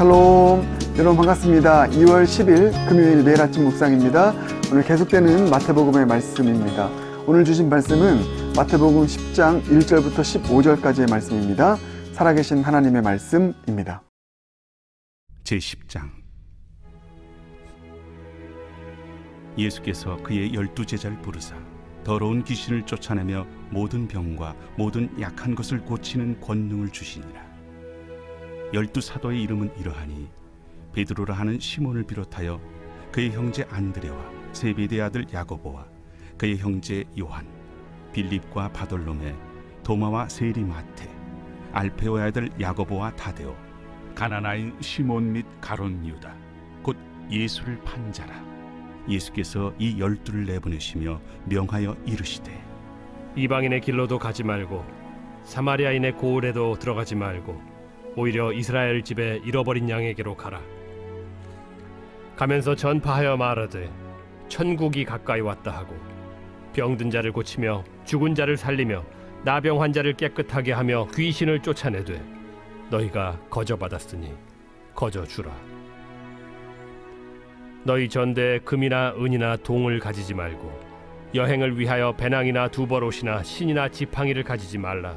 샬롬, 여러분 반갑습니다. 2월 10일 금요일 매일 아침 묵상입니다. 오늘 계속되는 마태복음의 말씀입니다. 오늘 주신 말씀은 마태복음 10장 1절부터 15절까지의 말씀입니다. 살아계신 하나님의 말씀입니다. 제10장. 예수께서 그의 12제자를 부르사 더러운 귀신을 쫓아내며 모든 병과 모든 약한 것을 고치는 권능을 주시니라. 12사도의 이름은 이러하니 베드로라 하는 시몬을 비롯하여 그의 형제 안드레와 세베대의 아들 야고보와 그의 형제 요한, 빌립과 바돌로메, 도마와 세리마테, 알페오의 아들 야고보와 다데오, 가나나인 시몬 및 가룟 유다, 곧 예수를 판 자라. 예수께서 이 12를 내보내시며 명하여 이르시되 이방인의 길로도 가지 말고 사마리아인의 고을에도 들어가지 말고 오히려 이스라엘 집에 잃어버린 양에게로 가라. 가면서 전파하여 말하되 천국이 가까이 왔다 하고 병든 자를 고치며 죽은 자를 살리며 나병 환자를 깨끗하게 하며 귀신을 쫓아내되 너희가 거저받았으니 거저주라. 너희 전대에 금이나 은이나 동을 가지지 말고 여행을 위하여 배낭이나 두벌옷이나 신이나 지팡이를 가지지 말라.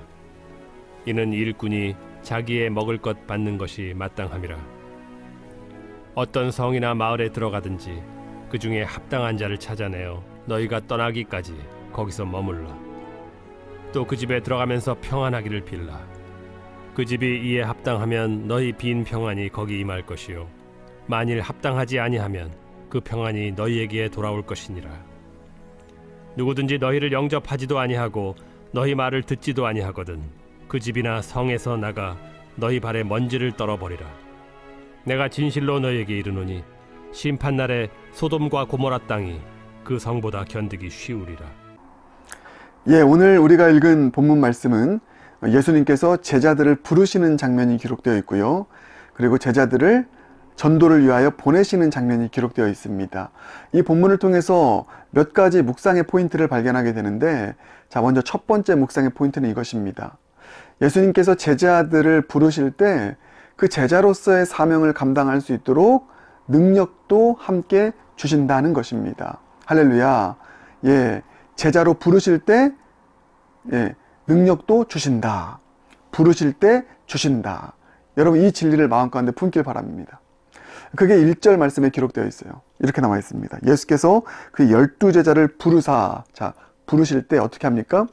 이는 일꾼이 자기의 먹을 것 받는 것이 마땅함이라. 어떤 성이나 마을에 들어가든지 그 중에 합당한 자를 찾아내어 너희가 떠나기까지 거기서 머물러. 또 그 집에 들어가면서 평안하기를 빌라. 그 집이 이에 합당하면 너희 빈 평안이 거기 임할 것이요 만일 합당하지 아니하면 그 평안이 너희에게 돌아올 것이니라. 누구든지 너희를 영접하지도 아니하고 너희 말을 듣지도 아니하거든 그 집이나 성에서 나가 너희 발에 먼지를 떨어버리라. 내가 진실로 너희에게 이르노니 심판날에 소돔과 고모라 땅이 그 성보다 견디기 쉬우리라. 오늘 우리가 읽은 본문 말씀은 예수님께서 제자들을 부르시는 장면이 기록되어 있고요. 그리고 제자들을 전도를 위하여 보내시는 장면이 기록되어 있습니다. 이 본문을 통해서 몇 가지 묵상의 포인트를 발견하게 되는데, 자, 먼저 첫 번째 묵상의 포인트는 이것입니다. 예수님께서 제자들을 부르실 때 그 제자로서의 사명을 감당할 수 있도록 능력도 함께 주신다는 것입니다. 할렐루야. 제자로 부르실 때 능력도 주신다. 부르실 때 주신다. 여러분 이 진리를 마음 가운데 품길 바랍니다. 그게 1절 말씀에 기록되어 있어요. 이렇게 나와 있습니다. 예수께서 그 12제자를 부르사, 자, 부르실 때 어떻게 합니까?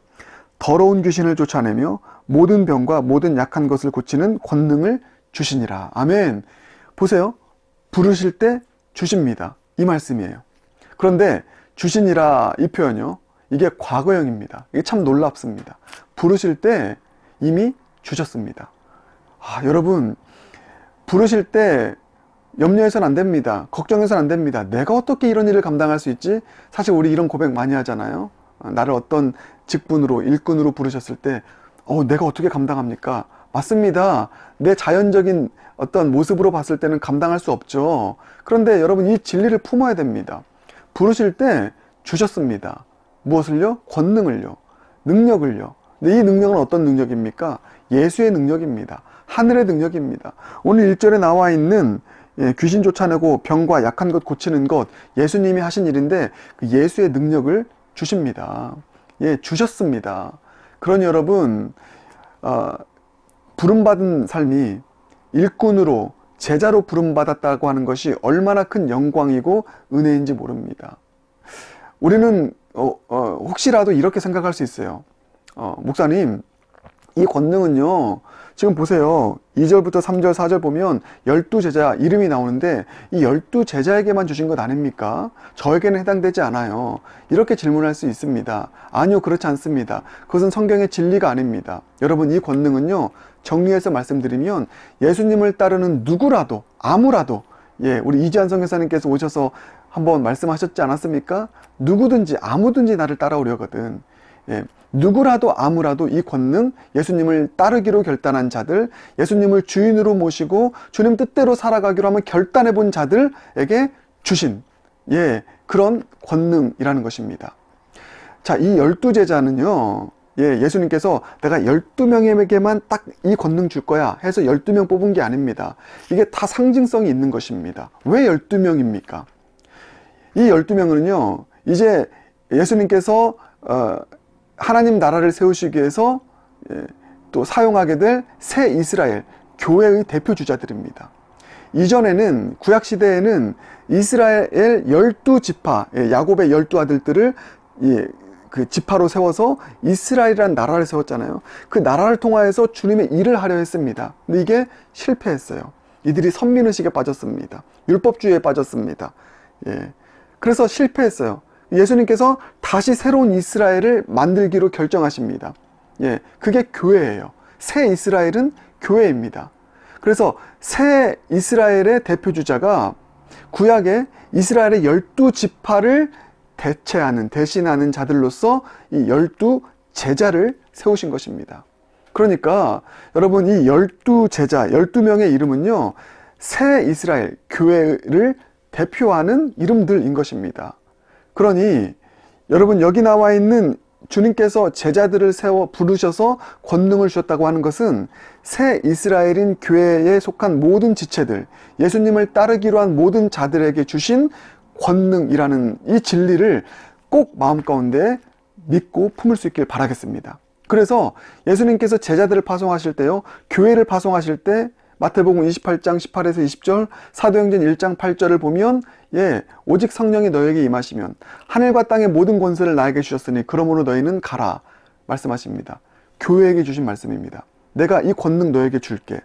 더러운 귀신을 쫓아내며 모든 병과 모든 약한 것을 고치는 권능을 주시니라. 아멘. 보세요. 부르실 때 주십니다. 이 말씀이에요. 그런데 주시니라 이 표현이요, 이게 과거형입니다. 이게 참 놀랍습니다. 부르실 때 이미 주셨습니다. 여러분, 부르실 때 염려해서는 안 됩니다. 걱정해서는 안 됩니다. 내가 어떻게 이런 일을 감당할 수 있지? 사실 우리 이런 고백 많이 하잖아요. 나를 어떤 직분으로, 일꾼으로 부르셨을 때 내가 어떻게 감당합니까? 맞습니다. 내 자연적인 어떤 모습으로 봤을 때는 감당할 수 없죠. 그런데 여러분 이 진리를 품어야 됩니다. 부르실 때 주셨습니다. 무엇을요? 권능을요. 능력을요. 근데 이 능력은 어떤 능력입니까? 예수의 능력입니다. 하늘의 능력입니다. 오늘 1절에 나와 있는 귀신 쫓아내고 병과 약한 것 고치는 것, 예수님이 하신 일인데 그 예수의 능력을 주십니다. 주셨습니다. 그러니 여러분, 부름받은 삶이 일꾼으로, 제자로 부름받았다고 하는 것이 얼마나 큰 영광이고 은혜인지 모릅니다. 우리는 혹시라도 이렇게 생각할 수 있어요. 목사님, 이 권능은요, 지금 보세요. 2절부터 3절, 4절 보면 12제자 이름이 나오는데 이 12제자에게만 주신 것 아닙니까? 저에게는 해당되지 않아요. 이렇게 질문할 수 있습니다. 아니요, 그렇지 않습니다. 그것은 성경의 진리가 아닙니다. 여러분, 이 권능은요, 정리해서 말씀드리면 예수님을 따르는 누구라도, 아무라도, 우리 이지한 선교사님께서 오셔서 한번 말씀하셨지 않았습니까? 누구든지 아무든지 나를 따라오려거든. 누구라도 아무라도 이 권능, 예수님을 따르기로 결단한 자들, 예수님을 주인으로 모시고 주님 뜻대로 살아가기로 하면 결단해 본 자들에게 주신 그런 권능이라는 것입니다. 자, 이 12제자는요 예수님께서 내가 12명에게만 딱 이 권능 줄 거야 해서 12명 뽑은 게 아닙니다. 이게 다 상징성이 있는 것입니다. 왜 12명입니까? 이 12명은요, 이제 예수님께서 하나님 나라를 세우시기 위해서 또 사용하게 될 새 이스라엘, 교회의 대표 주자들입니다. 이전에는, 구약시대에는 이스라엘 12지파, 야곱의 12아들들을 그 지파로 세워서 이스라엘이라는 나라를 세웠잖아요. 그 나라를 통하여서 주님의 일을 하려 했습니다. 근데 이게 실패했어요. 이들이 선민의식에 빠졌습니다. 율법주의에 빠졌습니다. 그래서 실패했어요. 예수님께서 다시 새로운 이스라엘을 만들기로 결정하십니다. 그게 교회예요. 새 이스라엘은 교회입니다. 그래서 새 이스라엘의 대표주자가 구약의 이스라엘의 12지파를 대신하는 자들로서 이 12제자를 세우신 것입니다. 그러니까 여러분, 이 12제자, 12명의 이름은요, 새 이스라엘, 교회를 대표하는 이름들인 것입니다. 그러니 여러분, 여기 나와 있는 주님께서 제자들을 세워 부르셔서 권능을 주셨다고 하는 것은 새 이스라엘인 교회에 속한 모든 지체들, 예수님을 따르기로 한 모든 자들에게 주신 권능이라는 이 진리를 꼭 마음 가운데 믿고 품을 수 있길 바라겠습니다. 그래서 예수님께서 제자들을 파송하실 때요, 교회를 파송하실 때 마태복음 28장 18에서 20절, 사도행전 1장 8절을 보면 오직 성령이 너에게 임하시면 하늘과 땅의 모든 권세를 나에게 주셨으니 그러므로 너희는 가라 말씀하십니다. 교회에게 주신 말씀입니다. 내가 이 권능 너에게 줄게.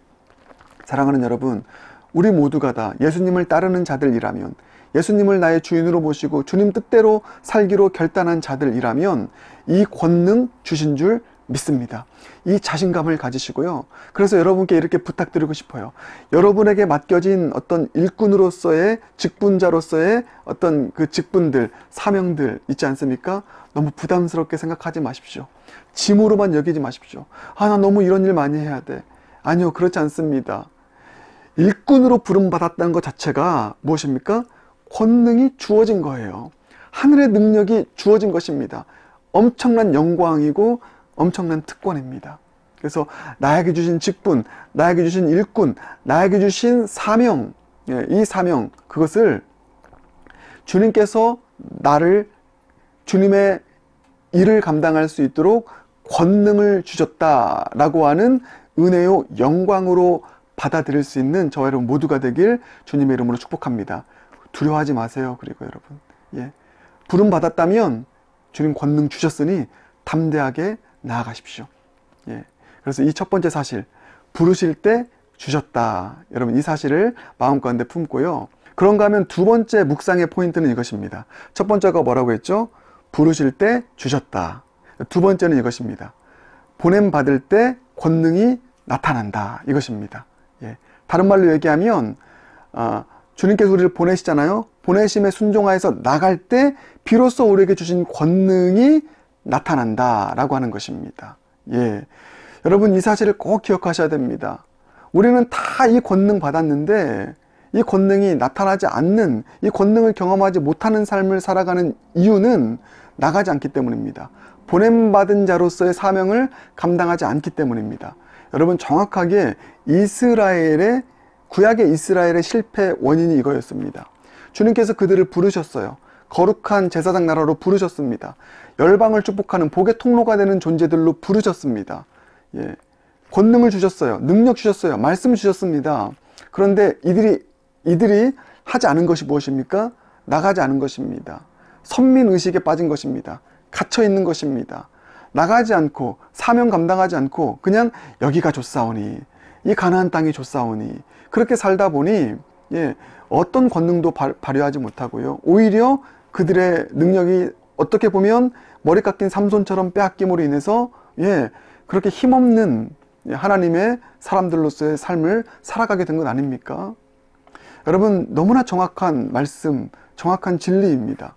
사랑하는 여러분, 우리 모두가 다 예수님을 따르는 자들이라면, 예수님을 나의 주인으로 모시고 주님 뜻대로 살기로 결단한 자들이라면 이 권능 주신 줄 믿습니다. 이 자신감을 가지시고요. 그래서 여러분께 이렇게 부탁드리고 싶어요. 여러분에게 맡겨진 어떤 일꾼으로서의, 직분자로서의 어떤 그 직분들, 사명들 있지 않습니까? 너무 부담스럽게 생각하지 마십시오. 짐으로만 여기지 마십시오. 나 너무 이런 일 많이 해야 돼. 아니요, 그렇지 않습니다. 일꾼으로 부름받았다는 것 자체가 무엇입니까? 권능이 주어진 거예요. 하늘의 능력이 주어진 것입니다. 엄청난 영광이고 엄청난 특권입니다. 그래서 나에게 주신 직분, 나에게 주신 일꾼, 나에게 주신 사명, 이 사명, 그것을 주님께서 나를 주님의 일을 감당할 수 있도록 권능을 주셨다라고 하는 은혜요 영광으로 받아들일 수 있는 저와 여러분 모두가 되길 주님의 이름으로 축복합니다. 두려워하지 마세요. 그리고 여러분, 부름 받았다면 주님 권능 주셨으니 담대하게 나아가십시오. 그래서 이 첫 번째 사실, 부르실 때 주셨다. 여러분, 이 사실을 마음 가운데 품고요. 그런가 하면 두 번째 묵상의 포인트는 이것입니다. 첫 번째가 뭐라고 했죠? 부르실 때 주셨다. 두 번째는 이것입니다. 보냄 받을 때 권능이 나타난다. 이것입니다. 다른 말로 얘기하면 주님께서 우리를 보내시잖아요. 보내심에 순종하여서 나갈 때 비로소 우리에게 주신 권능이 나타난다라고 하는 것입니다. 여러분, 이 사실을 꼭 기억하셔야 됩니다. 우리는 다 이 권능 받았는데 이 권능이 나타나지 않는, 이 권능을 경험하지 못하는 삶을 살아가는 이유는 나가지 않기 때문입니다. 보냄받은 자로서의 사명을 감당하지 않기 때문입니다. 여러분, 정확하게 구약의 이스라엘의 실패 원인이 이거였습니다. 주님께서 그들을 부르셨어요. 거룩한 제사장 나라로 부르셨습니다. 열방을 축복하는 복의 통로가 되는 존재들로 부르셨습니다. 권능을 주셨어요. 능력 주셨어요. 말씀 주셨습니다. 그런데 이들이 하지 않은 것이 무엇입니까? 나가지 않은 것입니다. 선민의식에 빠진 것입니다. 갇혀 있는 것입니다. 나가지 않고 사명 감당하지 않고 그냥 여기가 좋사오니, 이 가나안 땅이 좋사오니, 그렇게 살다 보니 어떤 권능도 발휘하지 못하고요. 오히려 그들의 능력이 어떻게 보면 머리 깎인 삼손처럼 빼앗김으로 인해서 그렇게 힘없는 하나님의 사람들로서의 삶을 살아가게 된 건 아닙니까? 여러분, 너무나 정확한 말씀, 정확한 진리입니다.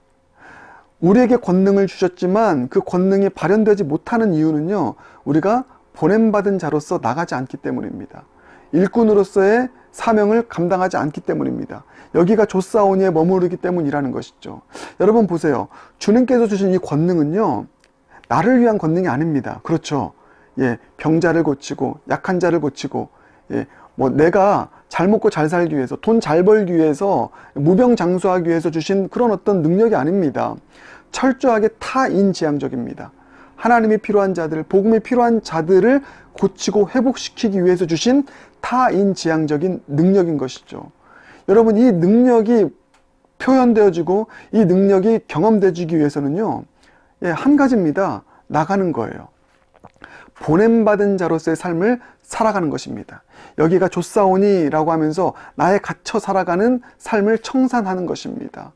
우리에게 권능을 주셨지만 그 권능이 발현되지 못하는 이유는요, 우리가 보냄받은 자로서 나가지 않기 때문입니다. 일꾼으로서의 사명을 감당하지 않기 때문입니다. 여기가 좋사오니에 머무르기 때문이라는 것이죠. 여러분 보세요. 주님께서 주신 이 권능은요, 나를 위한 권능이 아닙니다. 그렇죠. 예, 병자를 고치고 약한 자를 고치고, 예, 뭐 내가 잘 먹고 잘 살기 위해서, 돈 잘 벌기 위해서, 무병장수하기 위해서 주신 그런 어떤 능력이 아닙니다. 철저하게 타인지향적입니다. 하나님이 필요한 자들, 복음이 필요한 자들을 고치고 회복시키기 위해서 주신 타인지향적인 능력인 것이죠. 여러분, 이 능력이 표현되어지고 이 능력이 경험되어지기 위해서는요, 예, 한 가지입니다. 나가는 거예요. 보냄받은 자로서의 삶을 살아가는 것입니다. 여기가 좁사오니라고 하면서 나의 갇혀 살아가는 삶을 청산하는 것입니다.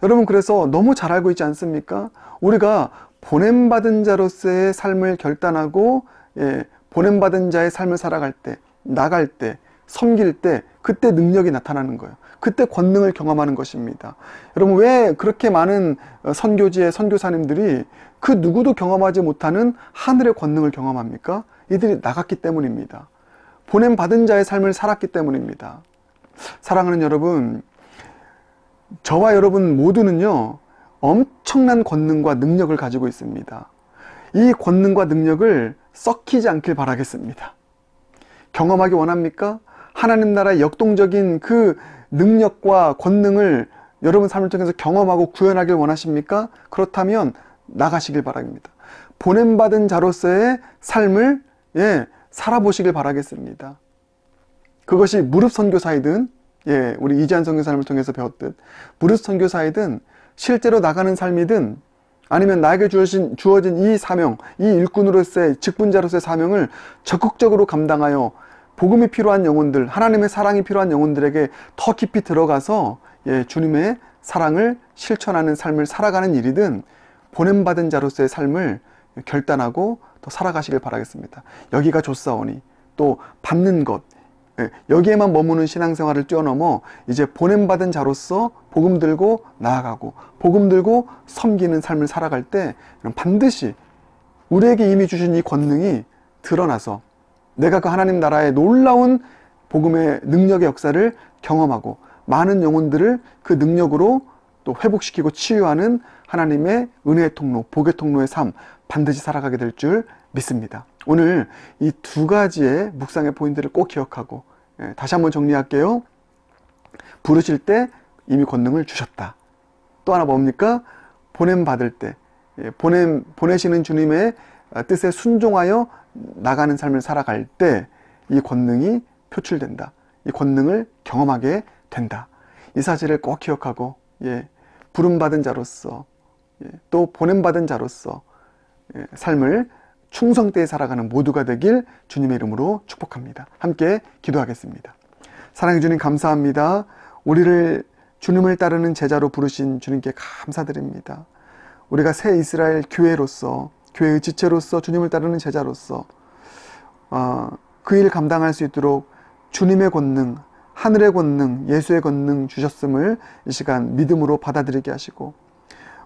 여러분, 그래서 너무 잘 알고 있지 않습니까? 우리가 보냄받은 자로서의 삶을 결단하고, 예, 보냄받은 자의 삶을 살아갈 때, 나갈 때, 섬길 때, 그때 능력이 나타나는 거예요. 그때 권능을 경험하는 것입니다. 여러분, 왜 그렇게 많은 선교지의 선교사님들이 그 누구도 경험하지 못하는 하늘의 권능을 경험합니까? 이들이 나갔기 때문입니다. 보냄받은 자의 삶을 살았기 때문입니다. 사랑하는 여러분, 저와 여러분 모두는요, 엄청난 권능과 능력을 가지고 있습니다. 이 권능과 능력을 썩히지 않길 바라겠습니다. 경험하기 원합니까? 하나님 나라의 역동적인 그 능력과 권능을 여러분 삶을 통해서 경험하고 구현하길 원하십니까? 그렇다면 나가시길 바랍니다. 보냄받은 자로서의 삶을, 예, 살아보시길 바라겠습니다. 그것이 무릎 선교사이든, 예, 우리 이지한 선교사님을 통해서 배웠듯 무릎 선교사이든 실제로 나가는 삶이든 아니면 나에게 주어진 이 사명, 이 일꾼으로서의 직분자로서의 사명을 적극적으로 감당하여 복음이 필요한 영혼들, 하나님의 사랑이 필요한 영혼들에게 더 깊이 들어가서, 예, 주님의 사랑을 실천하는 삶을 살아가는 일이든 보냄받은 자로서의 삶을 결단하고 더 살아가시길 바라겠습니다. 여기가 좁사오니, 또 받는 것, 예, 여기에만 머무는 신앙생활을 뛰어넘어 이제 보냄받은 자로서 복음 들고 나아가고 복음 들고 섬기는 삶을 살아갈 때 반드시 우리에게 이미 주신 이 권능이 드러나서 내가 그 하나님 나라의 놀라운 복음의 능력의 역사를 경험하고 많은 영혼들을 그 능력으로 또 회복시키고 치유하는 하나님의 은혜의 통로, 복의 통로의 삶 반드시 살아가게 될 줄 믿습니다. 오늘 이 두 가지의 묵상의 포인트를 꼭 기억하고, 예, 다시 한번 정리할게요. 부르실 때 이미 권능을 주셨다. 또 하나 뭡니까? 보냄 받을 때, 예, 보내시는 주님의 뜻에 순종하여 나가는 삶을 살아갈 때 이 권능이 표출된다. 이 권능을 경험하게 된다. 이 사실을 꼭 기억하고, 예, 부름받은 자로서, 예, 또 보냄받은 자로서, 예, 삶을 충성되이 살아가는 모두가 되길 주님의 이름으로 축복합니다. 함께 기도하겠습니다. 사랑해 주님, 감사합니다. 우리를 주님을 따르는 제자로 부르신 주님께 감사드립니다. 우리가 새 이스라엘 교회로서, 교회의 지체로서, 주님을 따르는 제자로서 그 일 감당할 수 있도록 주님의 권능, 하늘의 권능, 예수의 권능 주셨음을 이 시간 믿음으로 받아들이게 하시고,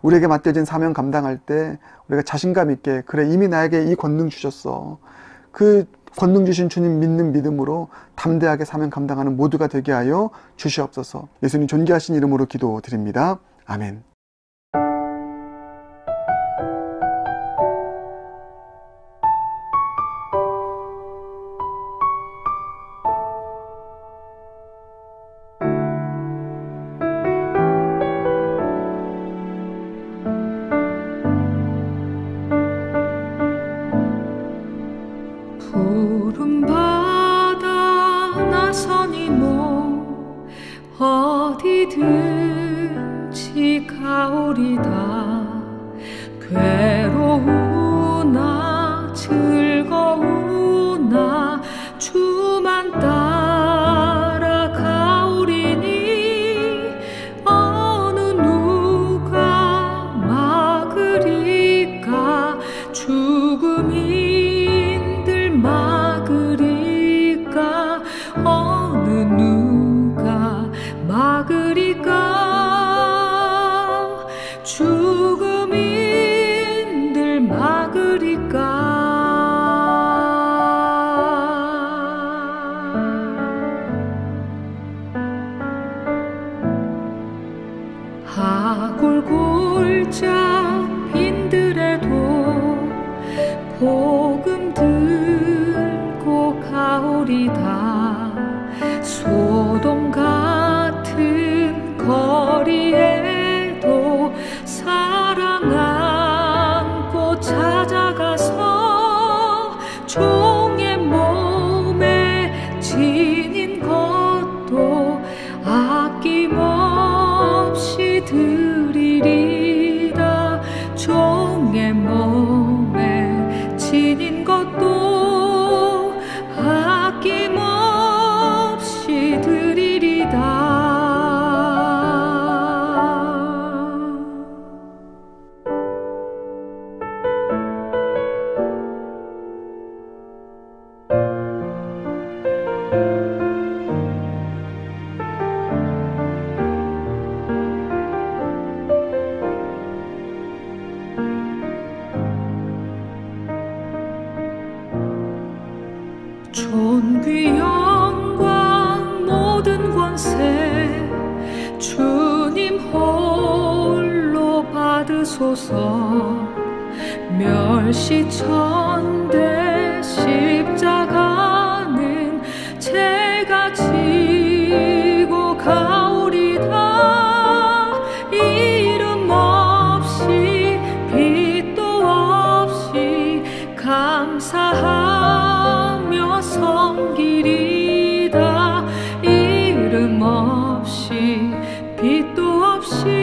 우리에게 맡겨진 사명 감당할 때 우리가 자신감 있게, 그래, 이미 나에게 이 권능 주셨어, 그 권능 주신 주님 믿는 믿음으로 담대하게 사명 감당하는 모두가 되게 하여 주시옵소서. 예수님 존귀하신 이름으로 기도드립니다. 아멘. 부름받아 나서니 뭐 어디든지 가오리다. 괴로우나 즐거우나 주만 따라가오리니 어느 누가 막으리까. 죽음인들 막으리까. 어느 누가 막으리까. 죽음인들 막으리까. 하골골 잡힌들에도 복음 들고 가오리다. 소돔 같은 거리에도 사랑 안고 찾아가서 종의 몸에 지닌 것도 아낌없이 드리리다. 종의 몸에 지닌 것도 아낌없이 드리리다. 존귀 영광 모든 권세 주님 홀로 받으소서. 멸시천대 십자가는 제가 지고 가오리다. 이름 없이 빛도 없이 감사하며 섬기리다. 이름 없이 빛도 없이